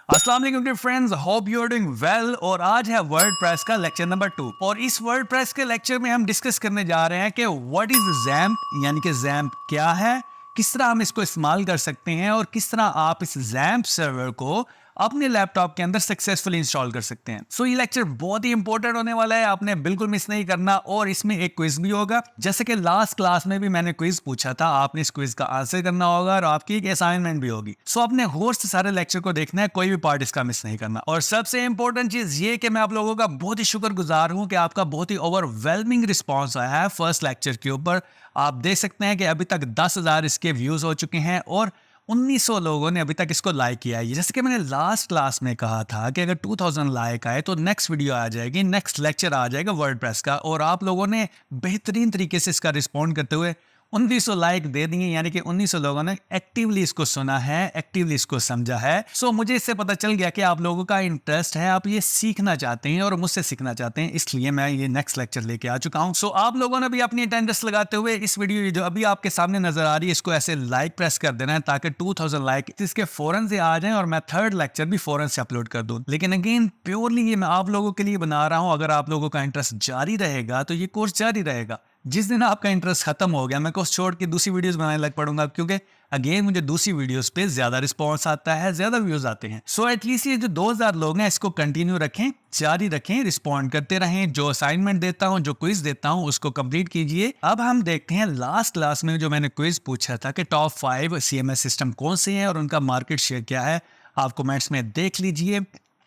अस्सलाम वालेकुम friends, hope you are doing well. और आज है वर्डप्रेस का लेक्चर नंबर 2 और इस वर्डप्रेस के लेक्चर में हम डिस्कस करने जा रहे हैं कि व्हाट इज ज़ैम्प, यानी कि ज़ैम्प क्या है, किस तरह हम इसको इस्तेमाल कर सकते हैं और किस तरह आप इस ज़ैम्प सर्वर को अपने लैपटॉप के अंदर सक्सेसफुली इंस्टॉल कर सकते हैं। सो ये लेक्चर बहुत ही इंपॉर्टेंट होने वाला है, आपने बिल्कुल मिस नहीं करना। और इसमें एक क्विज भी होगा, जैसे कि लास्ट क्लास में भी मैंने क्विज पूछा था, आपने इस क्विज का आंसर करना होगा और आपकी एक असाइनमेंट भी होगी। सो अपने होस्ट सारे लेक्चर को देखना है, कोई भी पार्ट इसका मिस नहीं करना। और सबसे इंपॉर्टेंट चीज ये कि मैं आप लोगों का बहुत ही शुक्रगुजार हूं कि आपका बहुत ही ओवरवेलमिंग रिस्पॉन्स आया है फर्स्ट लेक्चर के ऊपर। आप देख सकते हैं कि अभी तक 10,000 इसके व्यूज हो चुके हैं और 1900 लोगों ने अभी तक इसको लाइक किया है। जैसे कि मैंने लास्ट क्लास में कहा था कि अगर 2000 लाइक आए तो नेक्स्ट वीडियो आ जाएगी, नेक्स्ट लेक्चर आ जाएगा वर्डप्रेस का। और आप लोगों ने बेहतरीन तरीके से इसका रिस्पॉन्ड करते हुए 1900 लाइक दे दिए, यानी कि 1900 लोगों ने एक्टिवली इसको सुना है, एक्टिवली इसको समझा है। सो मुझे इससे पता चल गया कि आप लोगों का इंटरेस्ट है, आप ये सीखना चाहते हैं और मुझसे सीखना चाहते हैं, इसलिए मैं ये नेक्स्ट लेक्चर लेके आ चुका हूं। सो आप लोगों ने भी अपनी अटेंडेंस लगाते हुए इस वीडियो जो अभी आपके सामने नजर आ रही है इसको ऐसे लाइक प्रेस कर देना है ताकि 2000 लाइक इसके फौरन से आ जाए और मैं थर्ड लेक्चर भी फौरन से अपलोड कर दूं। लेकिन अगेन प्योरली ये मैं आप लोगों के लिए बना रहा हूं। अगर आप लोगों का इंटरेस्ट जारी रहेगा तो ये कोर्स जारी रहेगा। जिस दिन आपका इंटरेस्ट खत्म हो गया, मैं कोर्स छोड़ के दूसरी वीडियोस बनाने लग पड़ूंगा, क्योंकि अगेन मुझे दूसरी वीडियोस पे ज्यादा रिस्पॉन्स आता है, ज्यादा व्यूज आते हैं। सो एटलीस्ट ये जो 2000 लोग हैं इसको कंटिन्यू रखें, जारी रखें, रिस्पॉन्ड करते रहें। जो असाइनमेंट देता हूं, जो क्विज देता हूं, उसको कंप्लीट कीजिए। अब हम देखते हैं लास्ट क्लास में जो मैंने क्विज पूछा था कि टॉप 5 CMS सिस्टम कौन से हैं और उनका मार्केट शेयर क्या है। आप कमेंट्स में देख लीजिए,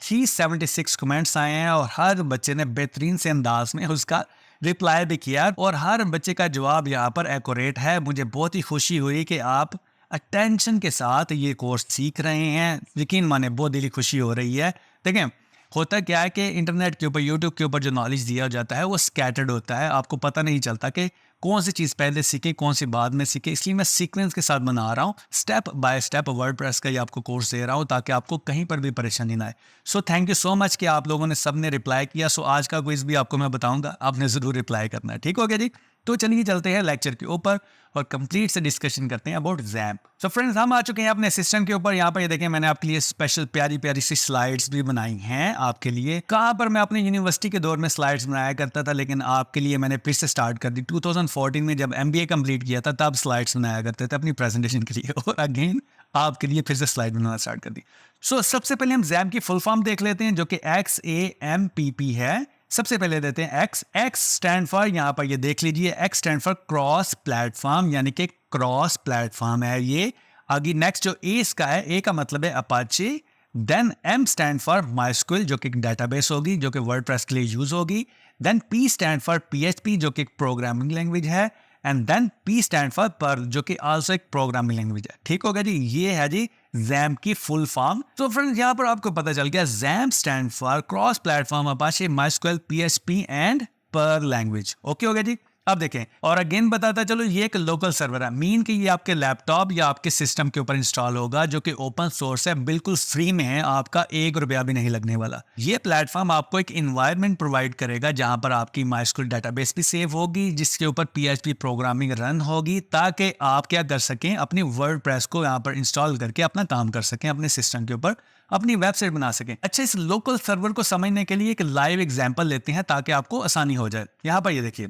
376 कमेंट्स आए हैं और हर बच्चे ने बेहतरीन से अंदाज में उसका रिप्लाई भी किया और हर बच्चे का जवाब यहाँ पर एक्यूरेट है। मुझे बहुत ही खुशी हुई कि आप अटेंशन के साथ ये कोर्स सीख रहे हैं। यकीन माने बहुत दिली खुशी हो रही है। देखें, होता क्या है कि इंटरनेट के ऊपर, यूट्यूब के ऊपर जो नॉलेज दिया जाता है वो स्कैटर्ड होता है, आपको पता नहीं चलता कि कौन सी चीज़ पहले सीखे, कौन सी बाद में सीखे। इसलिए मैं सीक्वेंस के साथ बना रहा हूँ, स्टेप बाय स्टेप वर्डप्रेस का ये आपको कोर्स दे रहा हूँ ताकि आपको कहीं पर भी परेशानी ना आए। So thank you so much कि आप लोगों ने सबने रिप्लाई किया। सो आज का क्विज भी आपको मैं बताऊंगा, आपने ज़रूर रिप्लाई करना है। ठीक हो गया जी? तो चलिए चलते हैं लेक्चर के ऊपर और कंप्लीट से डिस्कशन करते हैं अबाउट ज़ैम्प। सो फ्रेंड्स, हम आ चुके हैं अपने सिस्टम के ऊपर। यहाँ पर ये देखें, मैंने आपके लिए स्पेशल प्यारी प्यारी सी स्लाइड्स भी बनाई हैं आपके लिए। कहाँ पर मैं अपने यूनिवर्सिटी के दौर में स्लाइड्स बनाया करता था, लेकिन आपके लिए मैंने फिर से स्टार्ट कर दी। 2014 में जब MBA कंप्लीट किया था तब स्लाइड्स बनाया करते थे अपनी प्रेजेंटेशन के लिए, और अगेन आपके लिए फिर से स्लाइड बनाना स्टार्ट कर दी। सो सबसे पहले हम ज़ैम्प की फुल फॉर्म देख लेते हैं जो कि XAMPP है। सबसे पहले देते हैं एक्स स्टैंड फॉर, यहाँ पर ये देख लीजिए, x stand for cross platform, यानी कि क्रॉस प्लेटफॉर्म है ये। आगे नेक्स्ट जो ए इसका है, ए का मतलब है Apache. Then M stand for MySQL जो कि एक डेटाबेस होगी जो कि वर्डप्रेस के लिए यूज होगी। Then P stand for PHP जो कि एक प्रोग्रामिंग लैंग्वेज है। And then P stand for Perl जो कि आल्सो एक प्रोग्रामिंग लैंग्वेज है। ठीक हो गया जी? ये है जी ज़ैम्प की फुल फॉर्म। तो फ्रेंड्स, यहाँ पर आपको पता चल गया XAMPP stand for cross platform Apache MySQL PHP and Perl language. Okay हो गया जी? अब देखें, और अगेन बताता चलो, ये एक लोकल सर्वर है, मीन कि ये आपके लैपटॉप या आपके सिस्टम के ऊपर इंस्टॉल होगा, जो कि ओपन सोर्स है, बिल्कुल फ्री में है, आपका 1 रुपया भी नहीं लगने वाला। ये प्लेटफॉर्म आपको एक इन्वायरमेंट प्रोवाइड करेगा जहां पर आपकी माइस्क्विल डेटाबेस भी सेव होगी, जिसके ऊपर PHP प्रोग्रामिंग रन होगी, ताकि आप क्या कर सकें, अपनी वर्डप्रेस को यहाँ पर इंस्टॉल करके अपना काम कर सकें, अपने सिस्टम के ऊपर अपनी वेबसाइट बना सकें। अच्छा, इस लोकल सर्वर को समझने के लिए एक लाइव एग्जाम्पल लेते हैं ताकि आपको आसानी हो जाए। यहाँ पर ये देखिए,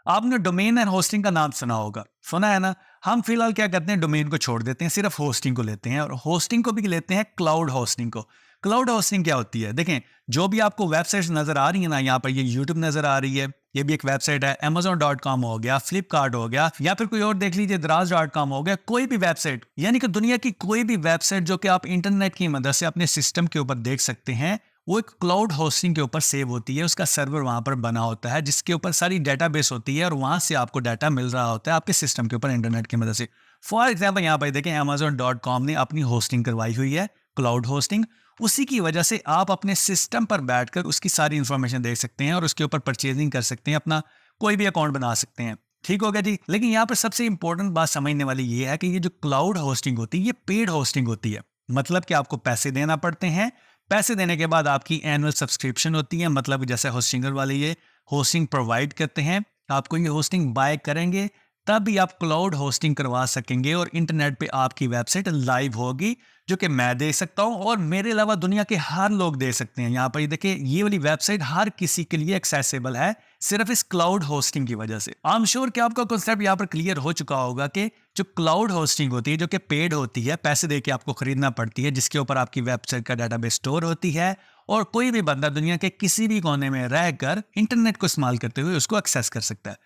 आपने डोमेन एंड होस्टिंग का नाम सुना होगा, सुना है ना? हम फिलहाल क्या करते हैं, डोमेन को छोड़ देते हैं, सिर्फ होस्टिंग को लेते हैं और होस्टिंग को भी लेते हैं क्लाउड होस्टिंग को। क्लाउड होस्टिंग क्या होती है? देखें, जो भी आपको वेबसाइट्स नजर आ रही है ना, यहाँ पर ये यूट्यूब नजर आ रही है, ये भी एक वेबसाइट है, Amazon.com हो गया, फ्लिपकार्ट हो गया, या फिर कोई और देख लीजिए, Draz.com हो गया, कोई भी वेबसाइट, यानी कि दुनिया की कोई भी वेबसाइट जो कि आप इंटरनेट की मदद से अपने सिस्टम के ऊपर देख सकते हैं, वो एक क्लाउड होस्टिंग के ऊपर सेव होती है। उसका सर्वर वहां पर बना होता है जिसके ऊपर सारी डेटाबेस होती है और वहां से आपको डाटा मिल रहा होता है आपके सिस्टम के ऊपर इंटरनेट की मदद से। फॉर एग्जाम्पल, यहाँ पर देखें, Amazon.com ने अपनी होस्टिंग करवाई हुई है, क्लाउड होस्टिंग। उसी की वजह से आप अपने सिस्टम पर बैठकर उसकी सारी इंफॉर्मेशन देख सकते हैं और उसके ऊपर परचेजिंग कर सकते हैं, अपना कोई भी अकाउंट बना सकते हैं। ठीक हो गया जी? लेकिन यहाँ पर सबसे इंपॉर्टेंट बात समझने वाली ये है कि ये जो क्लाउड होस्टिंग होती है ये पेड होस्टिंग होती है, मतलब कि आपको पैसे देना पड़ते हैं। पैसे देने के बाद आपकी एनुअल सब्सक्रिप्शन होती है, मतलब जैसे होस्टिंगर वाले ये होस्टिंग प्रोवाइड करते हैं, आपको ये होस्टिंग बाय करेंगे तभी आप क्लाउड होस्टिंग करवा सकेंगे और इंटरनेट पे आपकी वेबसाइट लाइव होगी, जो कि मैं दे सकता हूं और मेरे अलावा दुनिया के हर लोग दे सकते हैं। यहाँ पर ये देखिए, ये वाली वेबसाइट हर किसी के लिए एक्सेसिबल है सिर्फ इस क्लाउड होस्टिंग की वजह से। आई एम श्योर कि आपका कॉन्सेप्ट यहाँ पर क्लियर हो चुका होगा कि जो क्लाउड होस्टिंग होती है, जो कि पेड होती है, पैसे दे के आपको खरीदना पड़ती है, जिसके ऊपर आपकी वेबसाइट का डाटाबेस स्टोर होती है और कोई भी बंदा दुनिया के किसी भी कोने में रहकर इंटरनेट को इस्तेमाल करते हुए उसको एक्सेस कर सकता है।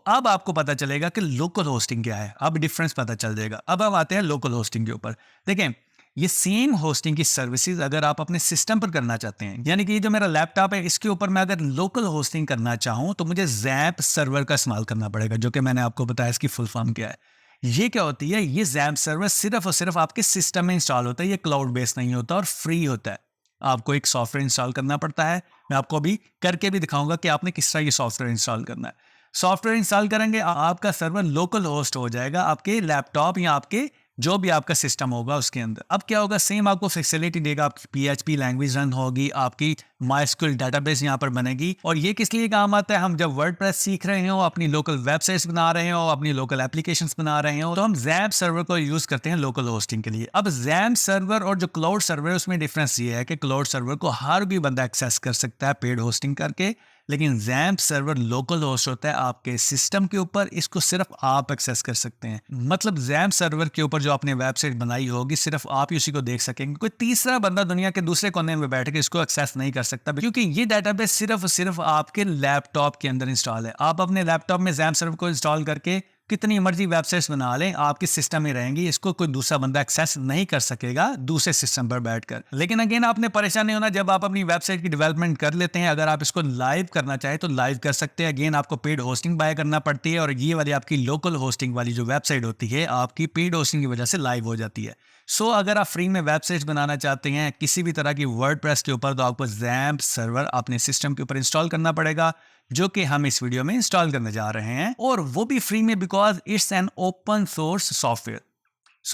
अब आपको पता चलेगा कि लोकल होस्टिंग क्या है, अब डिफरेंस पता चल जाएगा। अब हम आते हैं लोकल होस्टिंग के ऊपर। देखें, ये सेम होस्टिंग की सर्विसेज अगर आप अपने सिस्टम पर करना चाहते हैं, यानी कि ये जो मेरा लैपटॉप है इसके ऊपर मैं अगर लोकल होस्टिंग करना चाहूं तो मुझे जैम्प सर्वर का इस्तेमाल करना पड़ेगा, जो कि मैंने आपको बताया इसकी फुल फॉर्म क्या है। ये क्या होती है, ये जैम्प सर्वर सिर्फ और सिर्फ आपके सिस्टम में इंस्टॉल होता है। ये क्लाउड बेस्ड नहीं होता और फ्री होता है। आपको एक सॉफ्टवेयर इंस्टॉल करना पड़ता है। मैं आपको अभी करके भी दिखाऊंगा कि आपने किस तरह ये सॉफ्टवेयर इंस्टॉल करना है। सॉफ्टवेयर इंस्टॉल करेंगे, आपका सर्वर लोकल होस्ट हो जाएगा आपके लैपटॉप या आपके जो भी आपका सिस्टम होगा उसके अंदर। अब क्या होगा, सेम आपको फैसिलिटी देगा, आपकी PHP लैंग्वेज रन होगी, आपकी MySQL डेटाबेस यहाँ पर बनेगी। और ये किस लिए काम आता है, हम जब वर्डप्रेस सीख रहे हो, अपनी लोकल वेबसाइट्स बना रहे हो, अपनी लोकल एप्लीकेशंस बना रहे हो, तो हम जैम्प सर्वर को यूज करते हैं लोकल होस्टिंग के लिए। अब जैम्प सर्वर और जो क्लाउड सर्वर है उसमें डिफरेंस ये है कि क्लाउड सर्वर को हर भी बंदा एक्सेस कर सकता है पेड होस्टिंग करके, लेकिन जैम्प सर्वर लोकल होस्ट होता है आपके सिस्टम के ऊपर, इसको सिर्फ आप एक्सेस कर सकते हैं। मतलब जैम्प सर्वर के ऊपर जो आपने वेबसाइट बनाई होगी सिर्फ आप ही उसी को देख सकेंगे, कोई तीसरा बंदा दुनिया के दूसरे कोने में बैठ के इसको एक्सेस नहीं कर सकता, क्योंकि ये डेटाबेस सिर्फ आपके लैपटॉप के अंदर इंस्टॉल है। आप अपने लैपटॉप में जैम्प सर्वर को इंस्टॉल करके कितनी मर्जी वेबसाइट्स बना लें, आपके सिस्टम में रहेंगी, इसको कोई दूसरा बंदा एक्सेस नहीं कर सकेगा दूसरे सिस्टम पर बैठकर। लेकिन अगेन आपने परेशान नहीं होना, जब आप अपनी वेबसाइट की डेवलपमेंट कर लेते हैं, अगर आप इसको लाइव करना चाहें तो लाइव कर सकते हैं। अगेन आपको पेड होस्टिंग बाय करना पड़ती है और ये वाली आपकी लोकल होस्टिंग वाली जो वेबसाइट होती है आपकी पेड होस्टिंग की वजह से लाइव हो जाती है। अगर आप फ्री में वेबसाइट बनाना चाहते हैं किसी भी तरह की वर्डप्रेस के ऊपर, तो आपको जैम्प सर्वर अपने सिस्टम के ऊपर इंस्टॉल करना पड़ेगा, जो कि हम इस वीडियो में इंस्टॉल करने जा रहे हैं, और वो भी फ्री में, because it's an open source software.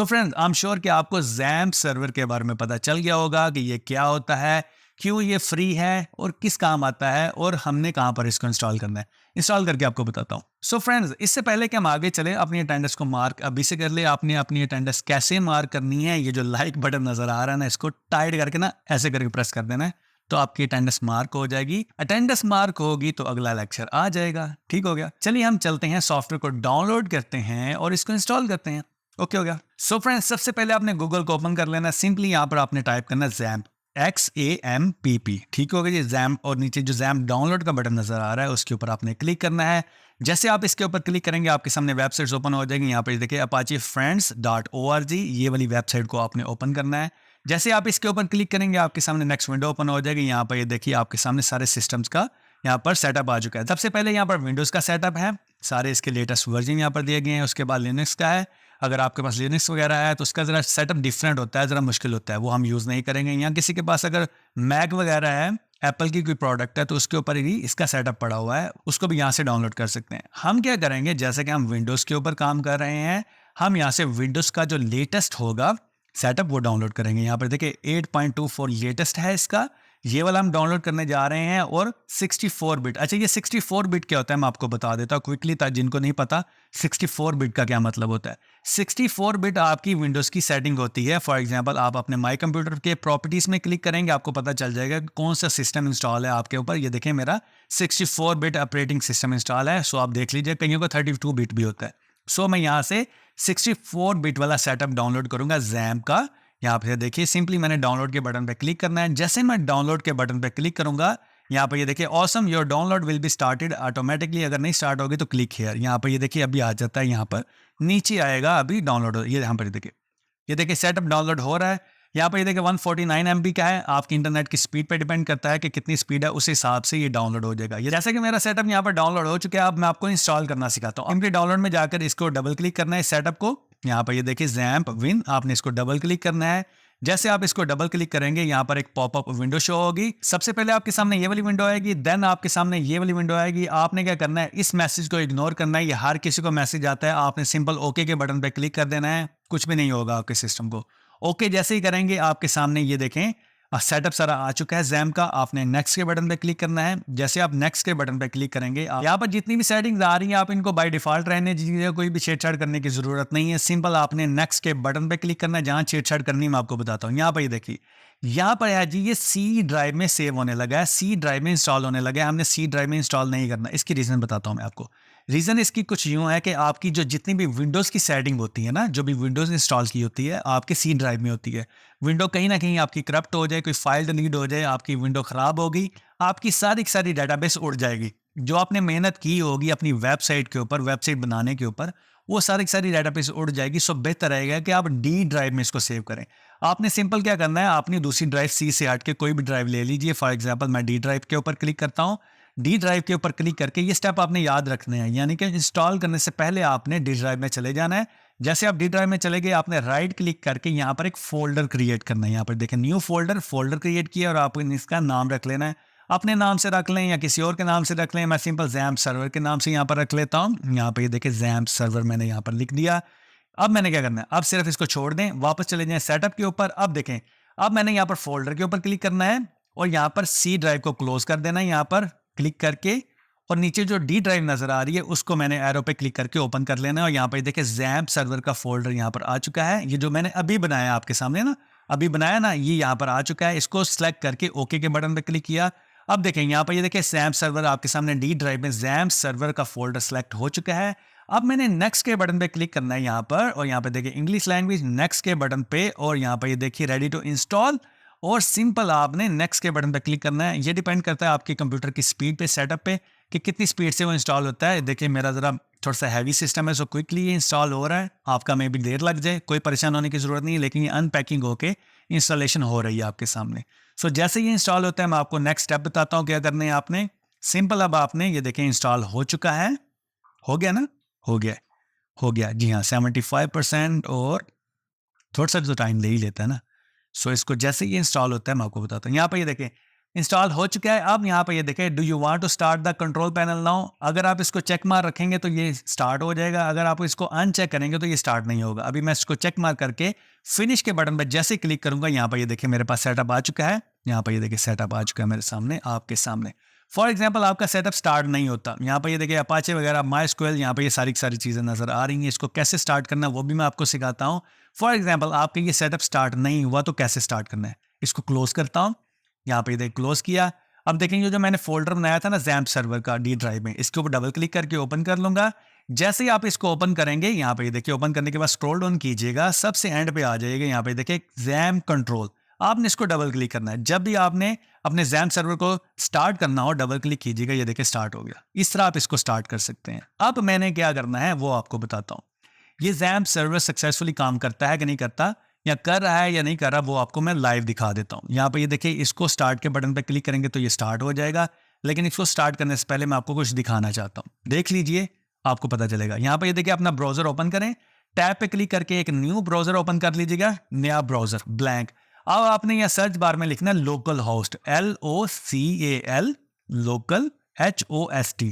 Friends, I am sure कि आपको जैम्प सर्वर के बारे में पता चल गया होगा कि ये क्या होता है, क्यों ये फ्री है और किस काम आता है और हमने कहां पर इसको इंस्टॉल करना है। इंस्टॉल करके आपको बताता हूं। फ्रेंड्स, इससे पहले कि हम आगे चले, अपनी अटेंडेंस को मार्क अभी से कर ले। आपने अपनी अटेंडेंस कैसे मार्क करनी है, ये जो लाइक बटन नजर आ रहा है ना, इसको टाइट करके ना ऐसे करके प्रेस कर देना है, तो आपकी अटेंडेंस मार्क हो जाएगी। अटेंडेंस मार्क होगी तो अगला लेक्चर आ जाएगा। ठीक हो गया, चलिए हम चलते हैं, सॉफ्टवेयर को डाउनलोड करते हैं और इसको इंस्टॉल करते हैं। ओके हो गया। फ्रेंड्स, सबसे पहले आपने गूगल को ओपन कर लेना। सिंपली यहाँ पर आपने टाइप करना जैम्प, XAMPP। ठीक हो गया जी, जैम्प, और नीचे जो जैम्प डाउनलोड का बटन नजर आ रहा है उसके ऊपर आपने क्लिक करना है। जैसे आप इसके ऊपर क्लिक करेंगे आपके सामने वेबसाइट्स ओपन हो जाएगी। यहाँ पर देखिए apache-friends.org, ये वाली वेबसाइट को आपने ओपन करना है। जैसे आप इसके ऊपर क्लिक करेंगे आपके सामने नेक्स्ट विंडो ओपन हो जाएगी। यहाँ पर ये देखिए आपके सामने सारे सिस्टम्स का यहाँ पर सेटअप आ चुका है। सबसे पहले यहाँ पर विंडोज़ का सेटअप है, सारे इसके लेटेस्ट वर्जन यहाँ पर दिए गए हैं। उसके बाद लिनक्स का है, अगर आपके पास लिनक्स वगैरह है तो उसका ज़रा सेटअप डिफरेंट होता है, ज़रा मुश्किल होता है, वो हम यूज़ नहीं करेंगे। यहाँ किसी के पास अगर मैक वगैरह है, एप्पल की कोई प्रोडक्ट है, तो उसके ऊपर ही इसका सेटअप पड़ा हुआ है, उसको भी यहाँ से डाउनलोड कर सकते हैं। हम क्या करेंगे, जैसे कि हम विंडोज़ के ऊपर काम कर रहे हैं, हम यहाँ से विंडोज़ का जो लेटेस्ट होगा सेटअप वो डाउनलोड करेंगे। यहाँ पर देखिए 8.24 लेटेस्ट है इसका, ये वाला हम डाउनलोड करने जा रहे हैं, और 64 बिट। अच्छा, ये 64 बिट क्या होता है मैं आपको बता देता हूँ क्विकली, जिनको नहीं पता 64 बिट का क्या मतलब होता है। 64 बिट आपकी विंडोज़ की सेटिंग होती है। फॉर एग्जांपल, आप अपने माई कंप्यूटर के प्रॉपर्टीज़ में क्लिक करेंगे, आपको पता चल जाएगा कौन सा सिस्टम इंस्टॉल है आपके ऊपर। ये देखें मेरा 64 बिट ऑपरेटिंग सिस्टम इंस्टॉल है। आप देख लीजिए, कईयों को 32 बिट भी होता है। मैं यहाँ से 64 बिट वाला सेटअप डाउनलोड करूँगा जैम्प का। यहाँ पे देखिए सिंपली मैंने डाउनलोड के बटन पे क्लिक करना है। जैसे मैं डाउनलोड के बटन पे क्लिक करूंगा, यहाँ पर ये देखिए awesome your download will be started automatically. अगर नहीं स्टार्ट होगी तो क्लिक हियर। यहाँ पर ये देखिए अभी आ जाता है, यहाँ पर नीचे आएगा अभी डाउनलोड। ये यहाँ पर ये देखिए सेटअप डाउनलोड हो रहा है। यहाँ पर ये देखिए 149 MB का है। आपकी इंटरनेट की स्पीड पे डिपेंड करता है कि कितनी स्पीड है, उस हिसाब से ये डाउनलोड हो जाएगा। ये जैसे कि मेरा सेटअप यहाँ पर डाउनलोड हो चुका है, अब मैं आपको इंस्टॉल करना सिखाता हूँ। सिंपली डाउनलोड में जाकर इसको डबल क्लिक करना है सेटअप को। यहाँ पर ये देखिए जैम्प विन, आपने इसको डबल क्लिक करना है। जैसे आप इसको डबल क्लिक करेंगे, यहाँ पर एक पॉपअप विंडो शो होगी। सबसे पहले आपके सामने ये वाली विंडो आएगी, देन आपके सामने ये वाली विंडो आएगी। आपने क्या करना है, इस मैसेज को इग्नोर करना है। ये हर किसी को मैसेज आता है, आपने सिंपल ओके के बटन पे क्लिक कर देना है, कुछ भी नहीं होगा आपके सिस्टम को। ओके जैसे ही करेंगे आपके सामने ये देखें सेटअप सारा आ चुका है जैम का। आपने नेक्स्ट के बटन पे क्लिक करना है। जैसे आप नेक्स्ट के बटन पे क्लिक करेंगे, यहाँ पर जितनी भी सेटिंग्स आ रही हैं आप इनको बाय डिफॉल्ट रहने दीजिए, कोई भी छेड़छाड़ करने की जरूरत नहीं है। सिंपल आपने नेक्स्ट के बटन पे क्लिक करना है। जहाँ छेड़छाड़ करनी मैं आपको बताता हूँ। यहाँ पर ये देखिए, यहाँ पर है जी, ये सी ड्राइव में सेव होने लगा है, सी ड्राइव में इंस्टॉल होने लगा है। हमने सी ड्राइव में इंस्टॉल नहीं करना। इसकी रीज़न बताता हूँ मैं आपको। रीज़न इसकी कुछ यूँ है कि आपकी जो जितनी भी विंडोज़ की सेटिंग होती है ना, जो भी विंडोज़ इंस्टॉल की होती है आपके सी ड्राइव में होती है। विंडो कहीं ना कहीं आपकी करप्ट हो जाए, कोई फाइल डिलीट हो जाए, आपकी विंडो ख़राब होगी, आपकी सारी की सारी डाटाबेस उड़ जाएगी। जो आपने मेहनत की होगी अपनी वेबसाइट के ऊपर, वेबसाइट बनाने के ऊपर, वो सारी की सारी डाटाबेस उड़ जाएगी। सो बेहतर रहेगा कि आप डी ड्राइव में इसको सेव करें। आपने सिंपल क्या करना है, आपने दूसरी ड्राइव सी से हट के कोई भी ड्राइव ले लीजिए। फॉर एग्जांपल मैं डी ड्राइव के ऊपर क्लिक करता हूँ। डी ड्राइव के ऊपर क्लिक करके ये स्टेप आपने याद रखने हैं, यानी कि इंस्टॉल करने से पहले आपने डी ड्राइव में चले जाना है। जैसे आप डी ड्राइव में चले गए, आपने राइट क्लिक करके यहाँ पर एक फोल्डर क्रिएट करना है। यहाँ पर देखें न्यू फोल्डर क्रिएट किया और आपको इसका नाम रख लेना है। अपने नाम से रख लें या किसी और के नाम से रख लें। मैं सिंपल जैम्प सर्वर के नाम से यहाँ पर रख लेता हूँ। यहाँ पे ये देखिए जैम्प सर्वर मैंने यहाँ पर लिख दिया। अब मैंने क्या करना है, अब सिर्फ इसको छोड़ दें, वापस चले जाएं सेटअप के ऊपर। अब देखें, अब मैंने यहाँ पर फोल्डर के ऊपर क्लिक करना है और यहाँ पर सी ड्राइव को क्लोज कर देना है यहाँ पर क्लिक करके, और नीचे जो डी ड्राइव नजर आ रही है उसको मैंने एरो पे क्लिक करके ओपन कर लेना है। और यहाँ पर देखिए जैम्प सर्वर का फोल्डर यहाँ पर आ चुका है। ये जो मैंने अभी बनाया आपके सामने ना, अभी बनाया ना, ये यहाँ पर आ चुका है। इसको सिलेक्ट करके ओके के बटन पे क्लिक किया। अब देखें यहाँ पर ये देखिए जैम्प सर्वर आपके सामने डी ड्राइव में जैम्प सर्वर का फोल्डर सेलेक्ट हो चुका है। अब मैंने नेक्स्ट के बटन पे क्लिक करना है यहाँ पर, और यहाँ पे देखिए इंग्लिश लैंग्वेज, नेक्स्ट के बटन पे, और यहाँ पर ये देखिए रेडी टू इंस्टॉल, और सिंपल आपने नेक्स्ट के बटन पे क्लिक करना है। ये डिपेंड करता है आपके कंप्यूटर की स्पीड पे, सेटअप पे, कि कितनी स्पीड से वो इंस्टॉल होता है। देखिए मेरा ज़रा थोड़ा सा हैवी सिस्टम है, सो क्विकली ये इंस्टॉल हो रहा है। आपका मे भी देर लग जाए, कोई परेशान होने की ज़रूरत नहीं है, लेकिन ये अनपैकिंग होके इंस्टॉलेशन हो रही है आपके सामने। सो जैसे ये इंस्टॉल होता है मैं आपको नेक्स्ट स्टेप बताता हूँ क्या करना है आपने। सिंपल, अब आपने ये देखें इंस्टॉल हो चुका है। हो गया ना, हो गया जी हाँ 75%, और थोड़ा सा तो टाइम ले ही लेता है ना। सो इसको जैसे ये इंस्टॉल होता है मैं आपको बताता हूँ। यहाँ पर ये देखें इंस्टॉल हो चुका है। अब यहाँ पर ये देखें, do you want to start the control panel now. अगर आप इसको चेक मार रखेंगे तो ये स्टार्ट हो जाएगा, अगर आप इसको अनचेक करेंगे तो ये स्टार्ट नहीं होगा। अभी मैं इसको चेक मार करके फिनिश के बटन पर जैसे क्लिक करूंगा, यहाँ पर ये देखिए मेरे पास सेटअप आ चुका है। यहाँ पर ये देखिए सेटअप आ चुका है मेरे सामने, आपके सामने। फॉर एग्जाम्पल आपका सेटअप स्टार्ट नहीं होता, यहाँ पर ये देखिए अपाचे वगैरह, माइस्क्वेल, यहाँ पर ये सारी चीज़ें नजर आ रही हैं। इसको कैसे स्टार्ट करना है वो भी मैं आपको सिखाता हूँ। फॉर एग्जाम्पल आपका ये सेटअप स्टार्ट नहीं हुआ तो कैसे स्टार्ट करना है। इसको क्लोज करता हूँ, यहाँ पे देखिए क्लोज किया। अब देखेंगे जो मैंने फोल्डर बनाया था ना जैम्प सर्वर का डी ड्राइव में, इसके ऊपर डबल क्लिक करके ओपन कर लूंगा। जैसे ही आप इसको ओपन करेंगे, यहाँ पे देखिए ओपन करने के बाद स्क्रॉल डाउन कीजिएगा, सबसे एंड पे आ जाएगा। यहाँ पे देखिए जैम्प कंट्रोल, आपने इसको डबल क्लिक करना है। जब भी आपने अपने जैम्प सर्वर को स्टार्ट करना हो डबल क्लिक कीजिएगा, ये देखिए स्टार्ट हो गया। इस तरह आप इसको स्टार्ट कर सकते हैं। अब मैंने क्या करना है वो आपको बताता हूँ। ये जैम्प सर्वर सक्सेसफुली काम करता है कि नहीं करता, या कर रहा है या नहीं कर रहा, वो आपको मैं लाइव दिखा देता हूँ। यहाँ पे ये देखिए इसको स्टार्ट के बटन पे क्लिक करेंगे तो ये स्टार्ट हो जाएगा, लेकिन इसको स्टार्ट करने से पहले मैं आपको कुछ दिखाना चाहता हूँ। देख लीजिए, आपको पता चलेगा। यहाँ पे ये देखिए अपना ब्राउजर ओपन करें, टैब पे क्लिक करके एक न्यू ब्राउजर ओपन कर लीजिएगा, नया ब्राउजर ब्लैंक। अब आपने यहाँ सर्च बार में लिखना है local host, LOCAL, local HOST,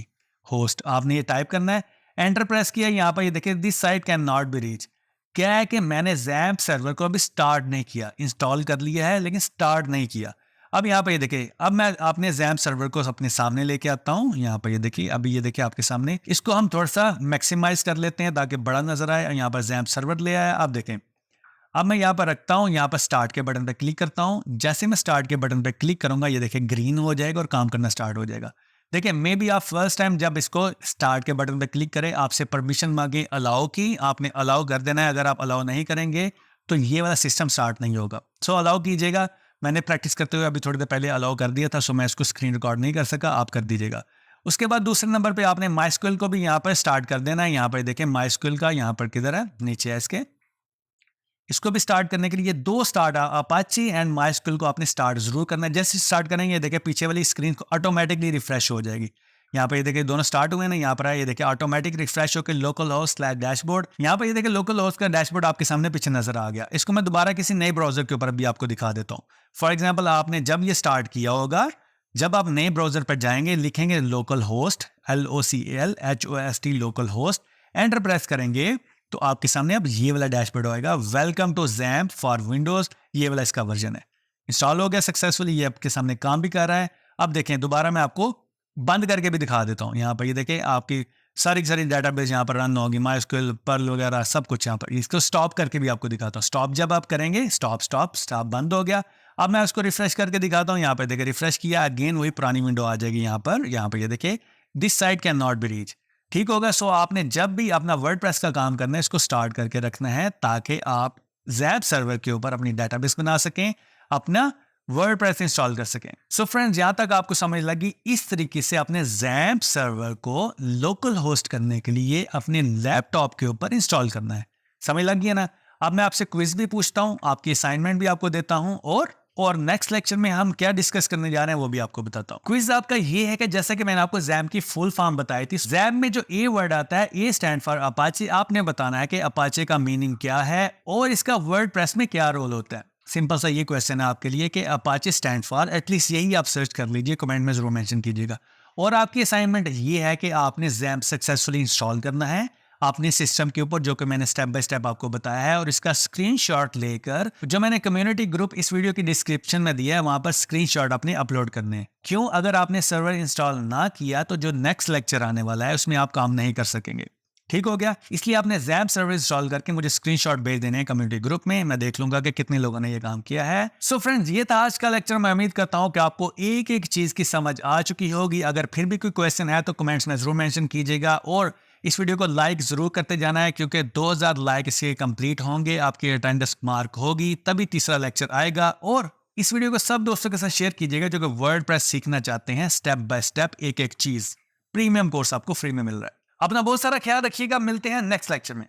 host. आपने ये टाइप करना है, एंटर प्रेस किया। यहाँ पर ये देखिए this site can not be reach. क्या है कि मैंने जैम्प सर्वर को अभी स्टार्ट नहीं किया, इंस्टॉल कर लिया है लेकिन स्टार्ट नहीं किया। अब यहाँ पे ये देखिए, अब मैं अपने जैम्प सर्वर को अपने सामने लेके आता हूँ। यहाँ पे ये देखिए, अभी ये देखिए आपके सामने, इसको हम थोड़ा सा मैक्सिमाइज कर लेते हैं ताकि बड़ा नजर आए। यहाँ पर जैम्प सर्वर ले आया। अब देखें, अब मैं यहाँ पर रखता हूँ, यहाँ पर स्टार्ट के बटन पर क्लिक करता हूँ। जैसे मैं स्टार्ट के बटन पर क्लिक करूंगा, ये देखिए ग्रीन हो जाएगा और काम करना स्टार्ट हो जाएगा। देखिए मे बी आप फर्स्ट टाइम जब इसको स्टार्ट के बटन पे क्लिक करें, आपसे परमिशन मांगे अलाउ की, आपने अलाउ कर देना है। अगर आप अलाउ नहीं करेंगे तो ये वाला सिस्टम स्टार्ट नहीं होगा। सो अलाउ कीजिएगा। मैंने प्रैक्टिस करते हुए अभी थोड़ी देर पहले अलाउ कर दिया था, सो मैं इसको स्क्रीन रिकॉर्ड नहीं कर सका, आप कर दीजिएगा। उसके बाद दूसरे नंबर पर आपने माइस्क्वेल को भी यहाँ पर स्टार्ट कर देना है। यहाँ पर देखें माइस्क्वेल का यहाँ पर किधर है, नीचे है इसके। इसको भी स्टार्ट करने के लिए दो स्टार्ट, अपाची एंड माइस्क्वेल को आपने स्टार्ट जरूर करना है। जैसे स्टार्ट करेंगे, देखिए पीछे वाली स्क्रीन को ऑटोमेटिकली रिफ्रेश हो जाएगी। यहाँ पे ये देखिए दोनों स्टार्ट हुए ना, यहाँ पर ये देखिए ऑटोमेटिक रिफ्रेश होकर लोकल होस्ट स्लैश डैशबोर्ड। यहाँ पे ये देखिए लोकल होस्ट का डैशबोर्ड आपके सामने पीछे नजर आ गया। इसको मैं दोबारा किसी नए ब्राउजर के ऊपर भी आपको दिखा देता हूँ। फॉर एग्जाम्पल आपने जब ये स्टार्ट किया होगा, जब आप नए ब्राउजर पर जाएंगे, लिखेंगे local host, LOCAL HOST local host, enter press करेंगे तो आपके सामने अब ये वाला डैशबोर्ड आएगा। Welcome to XAMPP for Windows, ये वाला इसका वर्जन है। इंस्टॉल हो गया सक्सेसफुली, ये आपके सामने काम भी कर रहा है। अब देखें दोबारा मैं आपको बंद करके भी दिखा देता हूँ। यहाँ पर ये देखें आपकी सारी की सारी डाटाबेस यहाँ पर रन होगी, माइस्क्यूएल, पर्ल वगैरह सब कुछ यहाँ पर। इसको स्टॉप करके भी आपको दिखाता हूँ। स्टॉप जब आप करेंगे, स्टॉप बंद हो गया। अब मैं उसको रिफ्रेश करके दिखाता हूँ। यहाँ पे देखिए रिफ्रेश किया, अगेन वही पुरानी विंडो आ जाएगी यहाँ पर ये देखिए this site can not be reach. ठीक होगा। सो आपने जब भी अपना वर्डप्रेस का काम करना है, इसको स्टार्ट करके रखना है ताकि आप ज़ैप सर्वर के ऊपर अपनी डाटाबेस बना सकें, अपना वर्डप्रेस इंस्टॉल कर सकें। सो फ्रेंड्स, यहाँ तक आपको समझ लगी। इस तरीके से अपने ज़ैप सर्वर को लोकल होस्ट करने के लिए अपने लैपटॉप के ऊपर इंस्टॉल करना है। समझ लग गया ना? अब मैं आपसे क्विज भी पूछता हूँ, आपकी असाइनमेंट भी आपको देता हूँ, और नेक्स्ट लेक्चर में हम क्या डिस्कस करने जा रहे हैं वो भी आपको बताता हूँ। क्विज आपका ये है कि जैसा कि मैंने आपको ज़ैम की फुल फॉर्म बताई थी, ज़ैम में जो ए वर्ड आता है, ए स्टैंड फॉर अपाचे। आपने बताना है कि अपाचे का मीनिंग क्या है और इसका वर्डप्रेस में क्या रोल होता है। सिंपल सा ये क्वेश्चन है आपके लिए कि अपाचे स्टैंड फॉर, एटलीस्ट यही आप सर्च कर लीजिए, कमेंट में जरूर मेंशन कीजिएगा। और आपकी असाइनमेंट ये है कि आपने ज़ैम सक्सेसफुली इंस्टॉल करना है अपने सिस्टम के ऊपर, जो कि मैंने स्टेप बाय स्टेप आपको बताया है, और इसका स्क्रीनशॉट लेकर जो मैंने कम्युनिटी ग्रुप इस वीडियो की डिस्क्रिप्शन में दिया है वहां पर स्क्रीनशॉट अपने अपलोड करने हैं। क्यों? अगर आपने सर्वर इंस्टॉल ना किया तो जो नेक्स्ट लेक्चर आने वाला है उसमें आप काम नहीं कर सकेंगे। ठीक हो गया? इसलिए आपने ज़ैप सर्वर इंस्टॉल करके मुझे स्क्रीनशॉट भेज देने हैं कम्युनिटी ग्रुप में। मैं देख लूंगा कि कितने लोगों ने ये काम किया है। सो फ्रेंड्स, ये था आज का लेक्चर। मैं उम्मीद करता हूं कि आपको एक एक चीज की समझ आ चुकी होगी। अगर फिर भी कोई क्वेश्चन है तो कमेंट्स में जरूर मेंशन कीजिएगा, और इस वीडियो को लाइक जरूर करते जाना है, क्योंकि 2000 लाइक इसके कंप्लीट होंगे, आपकी अटेंडेंस मार्क होगी, तभी तीसरा लेक्चर आएगा। और इस वीडियो को सब दोस्तों के साथ शेयर कीजिएगा जो कि वर्डप्रेस सीखना चाहते हैं, स्टेप बाय स्टेप एक एक चीज। प्रीमियम कोर्स आपको फ्री में मिल रहा है। अपना बहुत सारा ख्याल रखिएगा, मिलते हैं नेक्स्ट लेक्चर में।